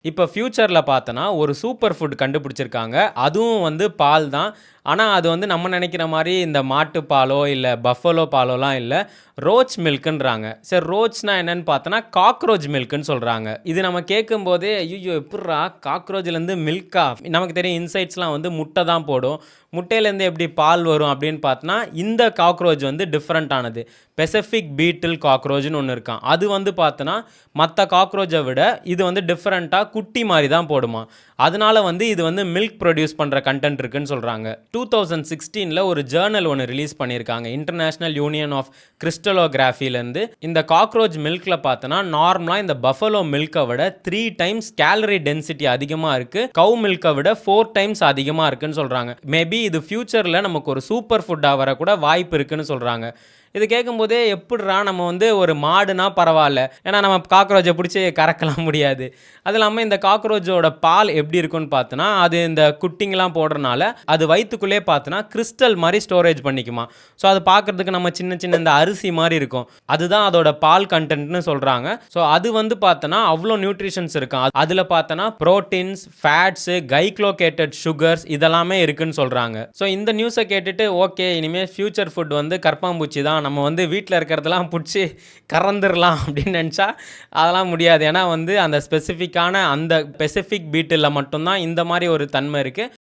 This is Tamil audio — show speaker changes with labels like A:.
A: இப்போ ஃபியூச்சரில் பார்த்தோன்னா ஒரு சூப்பர் ஃபுட் கண்டுபிடிச்சிருக்காங்க. அதுவும் வந்து பால் தான். ஆனா அது வந்து நம்ம நினைக்கிற மாரி இந்த மாட்டு பாலோ, இல்ல பஃபலோ பாலோலாம் இல்ல. ரோச் மில்க்ன்றாங்க. சரி ரோச்னா என்னன்னு பார்த்தோன்னா, காக்ரோச் மில்க்ன்னு சொல்றாங்க. இது நம்ம கேட்கும்போதே, ஐய்யய்யோ! எப்புட்றா காக்ரோச்லேருந்து மில்க்கா? நமக்கு தெரியும் இன்சைட்ஸ்லாம் வந்து முட்டை தான் போடும். முட்டையிலேருந்து எப்படி பால் வரும் அப்படின்னு பார்த்தோன்னா, இந்த காக்ரோச் வந்து டிஃப்ரெண்ட்டானது. பெசிஃபிக் பீட்டில் காக்ரோச்னு ஒண்ணு இருக்காம். அது வந்து பார்த்தோன்னா, மத்த காக்ரோச்சை விட இது வந்து டிஃப்ரெண்ட்டா குட்டி மாரி தான் போடுமாம். அதனால வந்து இது வந்து மில்க் ப்ரொடியூஸ் பண்ற கன்டென்ட் இருக்குன்னு சொல்றாங்க. 2016ல ஒரு ஜர்னல் ஒன்று ரிலீஸ் பண்ணியிருக்காங்க. இன்டர்நேஷனல் யூனியன் ஆஃப் கிறிஸ்டலோகிராஃபிலேருந்து. இந்த காக்ரோச் மில்க்ல பார்த்தோன்னா நார்மலாக இந்த பஃபலோ மில்கை விட 3 டைம்ஸ் கேலரி டென்சிட்டி அதிகமாக இருக்கு. கவு மில்கை விட 4 டைம்ஸ் அதிகமாக இருக்குன்னு சொல்றாங்க. மேபி இது ஃபியூச்சரில் நமக்கு ஒரு சூப்பர் ஃபுட்டாக வரக்கூட வாய்ப்பு இருக்குன்னு சொல்றாங்க. இது கேட்கும்போதே எப்புட்றா நம்ம வந்து ஒரு மாடுனா பரவாயில்ல, ஏன்னா நம்ம காக்ரோச்சை பிடிச்சி கறக்கலாம் முடியாது. அது இல்லாமல் இந்த காக்ரோச்சோட பால் எப்படி இருக்குன்னு பார்த்தோன்னா, அது இந்த குட்டிங்கெலாம் போடுறனால அது வயிற்றுக்குள்ளே பார்த்தோன்னா கிறிஸ்டல் மாதிரி ஸ்டோரேஜ் பண்ணிக்குமா. ஸோ அது பார்க்குறதுக்கு நம்ம சின்ன சின்ன இந்த அரிசி மாதிரி இருக்கும். அதுதான் அதோட பால் கண்டென்ட்னு சொல்கிறாங்க. ஸோ அது வந்து பார்த்தோன்னா அவ்வளோ நியூட்ரிஷன்ஸ் இருக்கும். அதில் பார்த்தோன்னா ப்ரோட்டீன்ஸ், ஃபேட்ஸு, கைக்ளோகேட்டட் சுகர்ஸ் இதெல்லாமே இருக்குன்னு சொல்கிறாங்க. ஸோ இந்த நியூஸை கேட்டுட்டு ஓகே இனிமேல் ஃபியூச்சர் ஃபுட் வந்து கற்பாம்பூச்சி தான், நம்ம வந்து வீட்டில் இருக்கிறதெல்லாம் பிடிச்சி கறந்துடலாம் அப்படின்னு நினச்சா அதெல்லாம் முடியாது. ஏன்னா வந்து அந்த ஸ்பெசிஃபிக்கான அந்த பெசிஃபிக் பீட்டில் மட்டும்தான் இந்த மாதிரி ஒரு தன்மை இருக்குது.